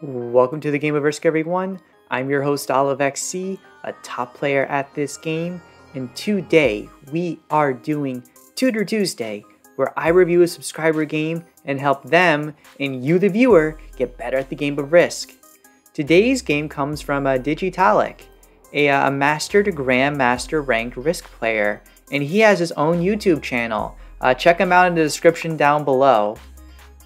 Welcome to the game of Risk, everyone. I'm your host, OliveXC, a top player at this game, and today we are doing Tutor Tuesday, where I review a subscriber game and help them, and you the viewer, get better at the game of Risk. Today's game comes from Digitallic, a master to grandmaster ranked Risk player, and he has his own YouTube channel. Check him out in the description down below.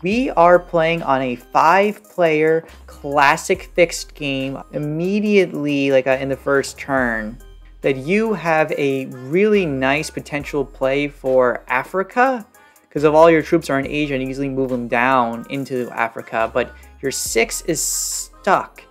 We are playing on a 5-player classic fixed game immediately in the first turn. That you have a really nice potential play for Africa, because if all your troops are in Asia and easily move them down into Africa, but your 6 is stuck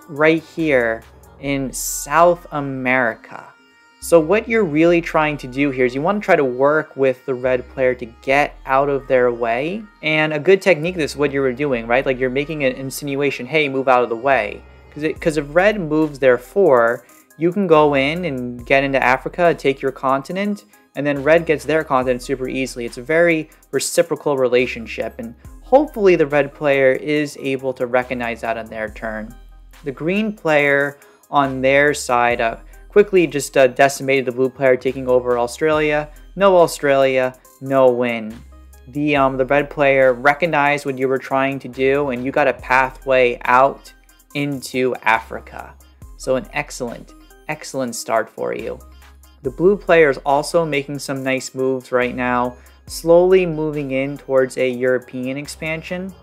right here in South America. So what you're really trying to do here is you want to try to work with the red player to get out of their way. And a good technique, this is what you're doing, right? Like you're making an insinuation, hey, move out of the way. Because if red moves their 4, you can go in and get into Africa, take your continent, and then red gets their continent super easily. It's a very reciprocal relationship, and hopefully the red player is able to recognize that on their turn. The green player on their side quickly just decimated the blue player, taking over Australia. No win. The red player recognized what you were trying to do, and you got a pathway out into Africa. So an excellent start for you. The blue player is also making some nice moves right now, slowly moving in towards a European expansion.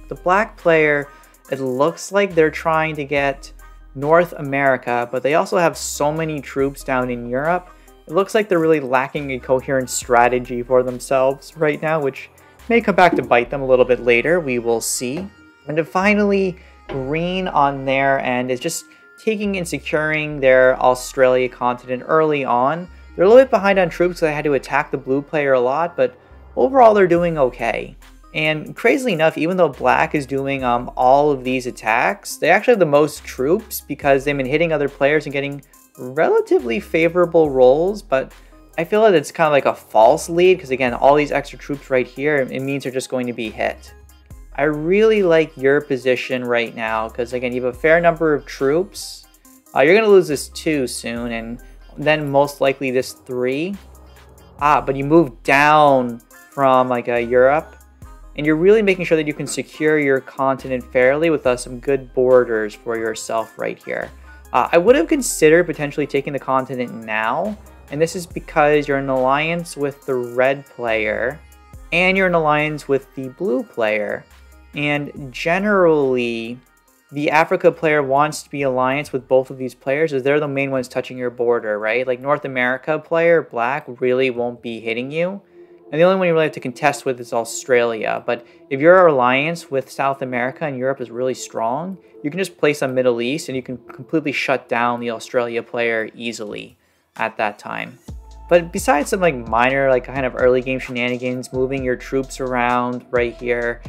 The black player, it looks like they're trying to get North America, but they also have so many troops down in Europe. It looks like they're really lacking a coherent strategy for themselves right now, which may come back to bite them a little bit later. We will see. And then finally, green on their end is just taking and securing their Australia continent early on. They're a little bit behind on troops, so they had to attack the blue player a lot, but overall they're doing okay. And crazily enough, even though black is doing all of these attacks, they actually have the most troops because they've been hitting other players and getting relatively favorable rolls. But I feel like it's kind of like a false lead because, again, all these extra troops right here, it means they're just going to be hit. I really like your position right now because, again, you have a fair number of troops. You're going to lose this 2 soon, and then most likely this 3. But you move down from Europe. And you're really making sure that you can secure your continent fairly with some good borders for yourself right here. I would have considered potentially taking the continent now, and this is because you're in alliance with the red player, and you're in alliance with the blue player. And generally, the Africa player wants to be alliance with both of these players as they're the main ones touching your border, right? Like North America player, black, really won't be hitting you. And the only one you really have to contest with is Australia. But if your alliance with South America and Europe is really strong, you can just place on Middle East and you can completely shut down the Australia player easily at that time. But besides some minor kind of early game shenanigans, moving your troops around right here,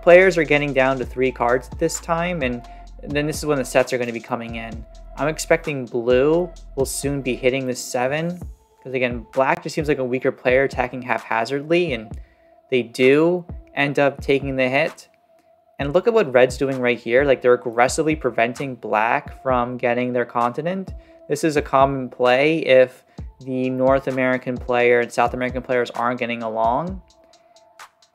players are getting down to 3 cards at this time, and then this is when the sets are going to be coming in. I'm expecting blue will soon be hitting the 7. Because again, black just seems like a weaker player attacking haphazardly, and they do end up taking the hit. And look at what red's doing right here. They're aggressively preventing black from getting their continent. This is a common play if the North American player and South American players aren't getting along.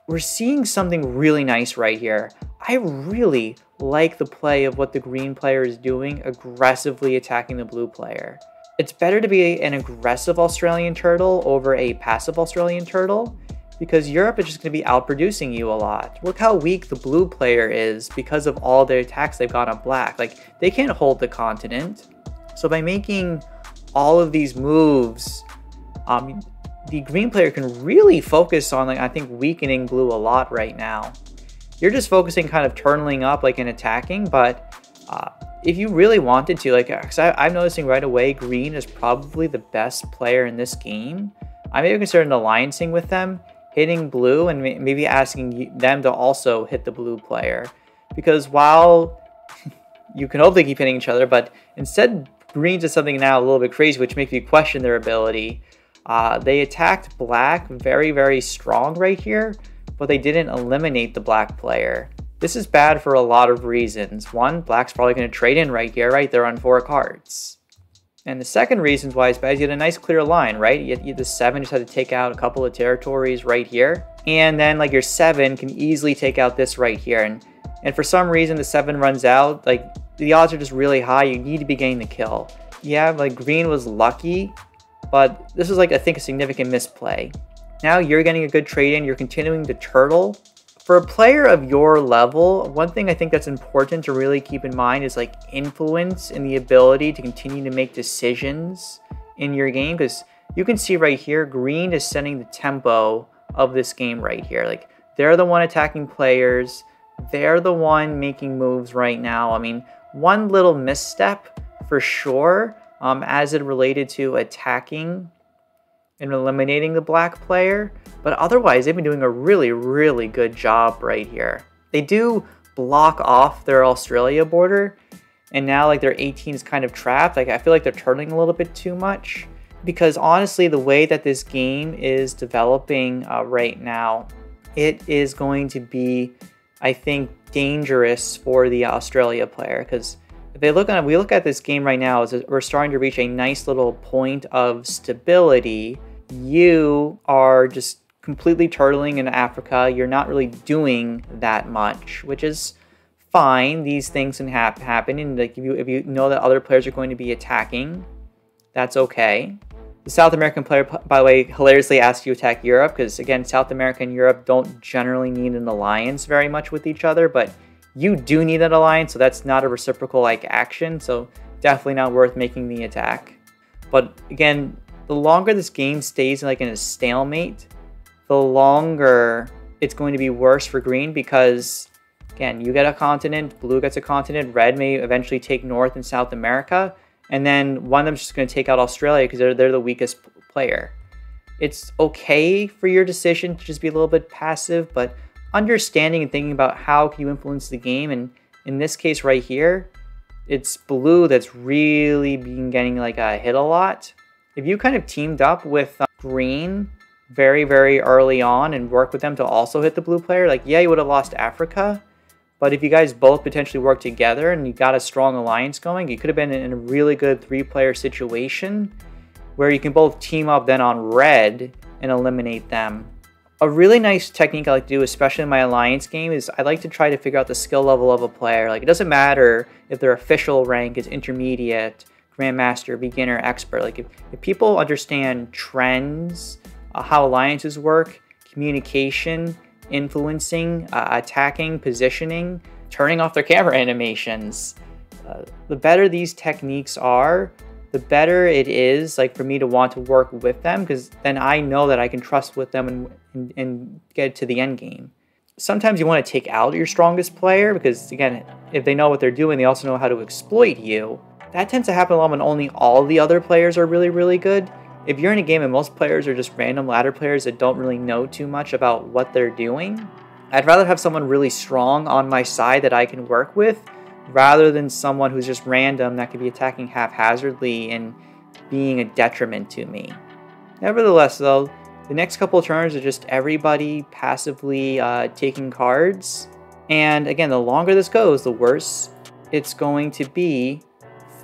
We're seeing something really nice right here. I really like the play of what the green player is doing, aggressively attacking the blue player. It's better to be an aggressive Australian turtle over a passive Australian turtle because Europe is just going to be outproducing you a lot. Look how weak the blue player is because of all the attacks they've got on black. They can't hold the continent. So by making all of these moves, the green player can really focus on, I think, weakening blue a lot right now. You're just focusing kind of turtling up and attacking, but if you really wanted to, because I'm noticing right away, green is probably the best player in this game. I may consider alliancing with them, hitting blue, and maybe asking them to also hit the blue player. Because while you can hopefully keep hitting each other, but instead green does something now a little bit crazy, which makes me question their ability. They attacked black very, very strong right here, but they didn't eliminate the black player. This is bad for a lot of reasons. One, black's probably going to trade in right here, right? They're on 4 cards. And the second reason why it's bad is you get a nice clear line, right? You the 7 just had to take out a couple of territories right here. And then like your 7 can easily take out this right here. And for some reason the 7 runs out, like the odds are just really high. You need to be getting the kill. Yeah, like green was lucky, but this was like, I think, a significant misplay. Now you're getting a good trade in, you're continuing to turtle. For a player of your level, one thing I think that's important to really keep in mind is like influence and the ability to continue to make decisions in your game. Because you can see right here, green is setting the tempo of this game right here. Like they're the one attacking players. They're the one making moves right now. I mean, one little misstep for sure as it related to attacking and eliminating the black player, but otherwise they've been doing a really, really good job right here. They do block off their Australia border, and now like their 18 is kind of trapped. Like I feel like they're turning a little bit too much, because honestly the way that this game is developing right now, it is going to be, I think, dangerous for the Australia player. Because if we look at this game right now, we're starting to reach a nice little point of stability. You are just completely turtling in Africa. You're not really doing that much, which is fine. These things can happen, and like if you know that other players are going to be attacking, that's okay. The South American player, by the way, hilariously asked you to attack Europe, because again, South America and Europe don't generally need an alliance very much with each other, but you do need an alliance, so that's not a reciprocal like action, so definitely not worth making the attack. But again, the longer this game stays like in a stalemate, the longer it's going to be worse for green, because again, you get a continent, blue gets a continent, red may eventually take North and South America, and then one of them's just going to take out Australia because they're the weakest player. It's okay for your decision to just be a little bit passive, but understanding and thinking about how can you influence the game, and in this case right here, it's blue that's really been getting like hit a lot. If you kind of teamed up with green very, very early on and worked with them to also hit the blue player, like yeah, you would have lost Africa, but if you guys both potentially worked together and you got a strong alliance going, you could have been in a really good 3-player situation where you can both team up then on red and eliminate them. A really nice technique I like to do, especially in my alliance game, is I like to try to figure out the skill level of a player. Like it doesn't matter if their official rank is intermediate, grandmaster, beginner, expert. Like if people understand trends, how alliances work, communication, influencing, attacking, positioning, turning off their camera animations, the better these techniques are, the better it is like for me to want to work with them, because then I know that I can trust with them and get to the end game. Sometimes you want to take out your strongest player because, again, if they know what they're doing, they also know how to exploit you. That tends to happen a lot when only all the other players are really, really good. If you're in a game and most players are just random ladder players that don't really know too much about what they're doing, I'd rather have someone really strong on my side that I can work with rather than someone who's just random that could be attacking haphazardly and being a detriment to me. Nevertheless, though, the next couple of turns are just everybody passively taking cards. And again, the longer this goes, the worse it's going to be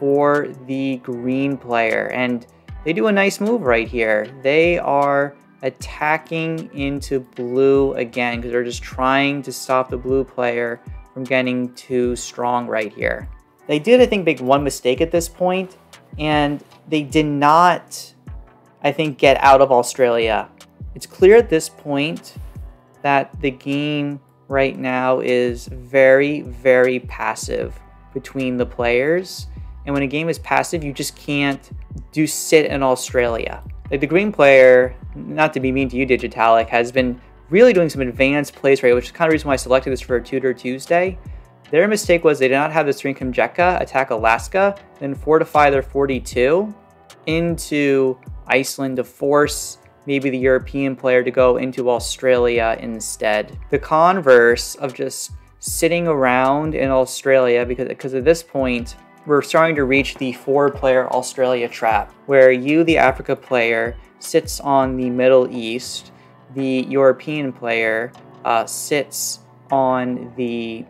for the green player. And they do a nice move right here. They are attacking into blue again because they're just trying to stop the blue player from getting too strong right here. They did, I think, make one mistake at this point, and they did not, I think, get out of Australia. It's clear at this point that the game right now is very, very passive between the players. And when a game is passive, you just can't sit in Australia. Like the green player, not to be mean to you, Digitallic, has been really doing some advanced plays right, which is kind of the reason why I selected this for Tutor Tuesday. Their mistake was they did not have the Sri Kamjeka attack Alaska, then fortify their 42 into Iceland to force maybe the European player to go into Australia instead. The converse of just sitting around in Australia, because at this point, we're starting to reach the 4-player Australia trap, where you, the Africa player, sits on the Middle East, the European player sits on the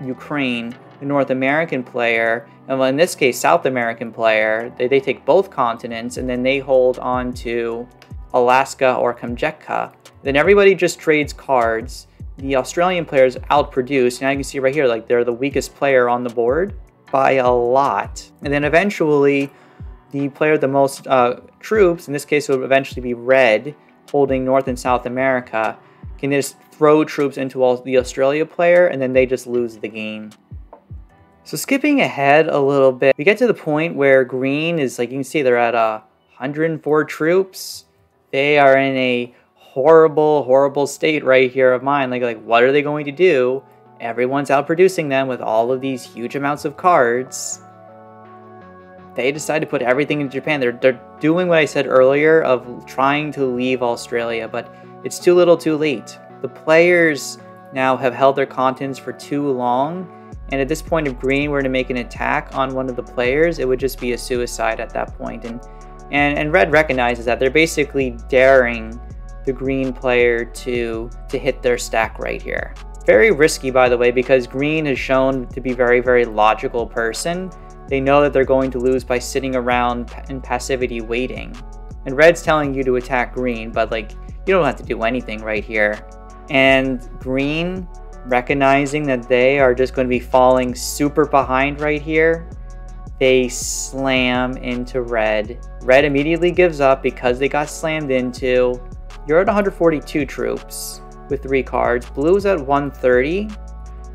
Ukraine, the North American player, and in this case South American player, they take both continents and then they hold on to Alaska or Kamchatka. Then everybody just trades cards. The Australian players outproduce. Now you can see right here, like they're the weakest player on the board by a lot. And then eventually, the player with the most troops, in this case it would eventually be Red, holding North and South America, can just throw troops into the Australia player and then they just lose the game. So skipping ahead a little bit, we get to the point where Green is, like you can see, they're at 104 troops. They are in a horrible, horrible state right here of mind. Like what are they going to do? Everyone's outproducing them with all of these huge amounts of cards. They decide to put everything in Japan. They're doing what I said earlier of trying to leave Australia, but it's too little too late. The players now have held their continents for too long, and at this point, if Green were to make an attack on one of the players, it would just be a suicide at that point. And Red recognizes that. They're basically daring the Green player to hit their stack right here. Very risky, by the way, because Green has shown to be a very, very logical person. They know that they're going to lose by sitting around in passivity waiting. And Red's telling you to attack Green, but like you don't have to do anything right here. And Green, recognizing that they are just going to be falling super behind right here, they slam into Red. Red immediately gives up because they got slammed into. You're at 142 troops with 3 cards. Blue's at 130,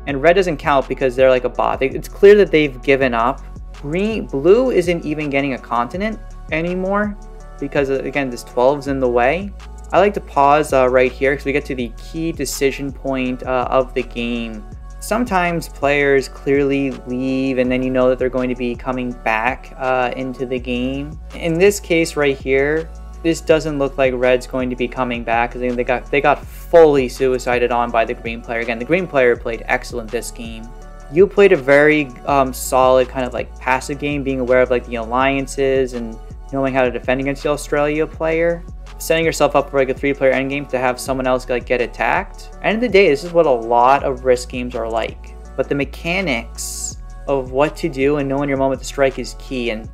and Red doesn't count because they're like a bot. It's clear that they've given up. Blue isn't even getting a continent anymore because, again, this 12's in the way. I like to pause right here because we get to the key decision point of the game. Sometimes players clearly leave and then you know that they're going to be coming back into the game. In this case right here, this doesn't look like Red's going to be coming back because they got fully suicided on by the Green player. Again, the Green player played excellent this game. You played a very solid kind of like passive game, being aware of like the alliances and knowing how to defend against the Australia player. Setting yourself up for like a 3-player endgame to have someone else like get attacked. End of the day, this is what a lot of risk games are like. But the mechanics of what to do and knowing your moment to strike is key. And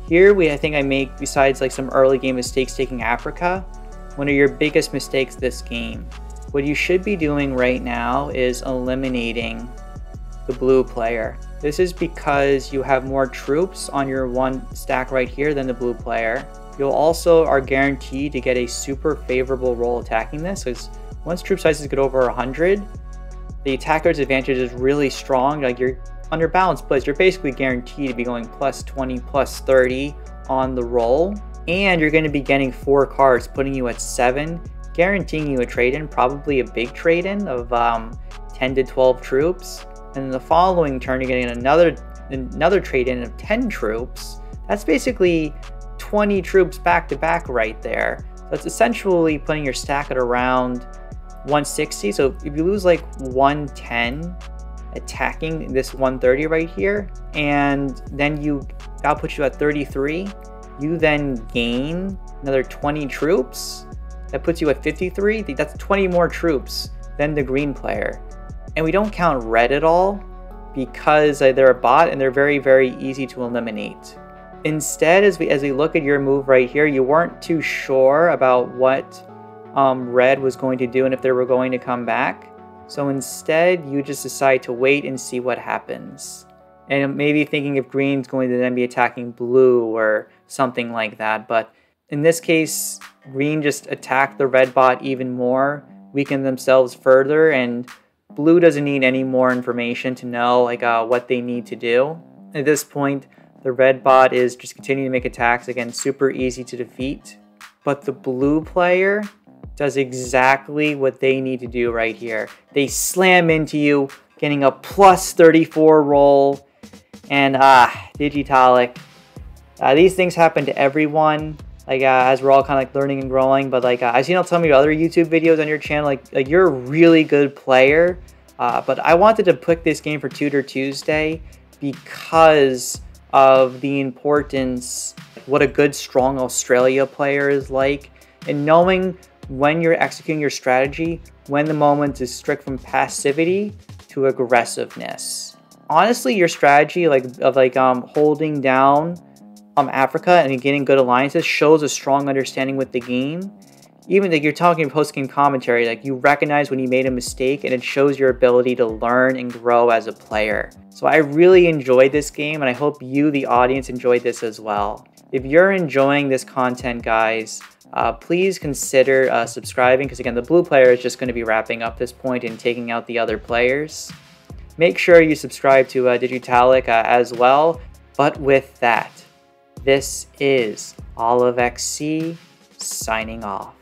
here I think I make, besides like some early game mistakes taking Africa, one of your biggest mistakes this game. What you should be doing right now is eliminating the blue player. This is because you have more troops on your one stack right here than the blue player. You'll also are guaranteed to get a super favorable roll attacking this, because once troop sizes get over 100, the attacker's advantage is really strong. Like you're under balanced plays, you're basically guaranteed to be going plus 20, plus 30 on the roll, and you're going to be getting 4 cards, putting you at 7, guaranteeing you a trade-in, probably a big trade-in of 10 to 12 troops. And in the following turn, you're getting another trade-in of 10 troops. That's basically 20 troops back to back right there. So it's essentially putting your stack at around 160. So if you lose like 110 attacking this 130 right here, and then that'll put you at 33, you then gain another 20 troops. That puts you at 53. That's 20 more troops than the Green player. And we don't count Red at all because they're a bot and they're very, very easy to eliminate. Instead, as we look at your move right here, you weren't too sure about what Red was going to do and if they were going to come back. So instead, you just decide to wait and see what happens. And maybe thinking if Green's going to then be attacking Blue or something like that. But in this case, Green just attacked the Red bot even more, weakened themselves further, and Blue doesn't need any more information to know like what they need to do. At this point, the Red bot is just continuing to make attacks. Again, super easy to defeat. But the Blue player does exactly what they need to do right here. They slam into you, getting a plus 34 roll. And Digitallic. These things happen to everyone. Like as we're all kind of like learning and growing. But like I've seen some of your other YouTube videos on your channel. Like you're a really good player. But I wanted to pick this game for Tutor Tuesday because of the importance, what a good, strong Australia player is like, and knowing when you're executing your strategy, when the moment is strict from passivity to aggressiveness. Honestly, your strategy of holding down Africa and getting good alliances shows a strong understanding with the game. Even like you're talking post-game commentary, like you recognize when you made a mistake and it shows your ability to learn and grow as a player. So I really enjoyed this game and I hope you, the audience, enjoyed this as well. If you're enjoying this content, guys, please consider subscribing, because again, the blue player is just going to be wrapping up this point and taking out the other players. Make sure you subscribe to Digitallic as well. But with that, this is OliveXC signing off.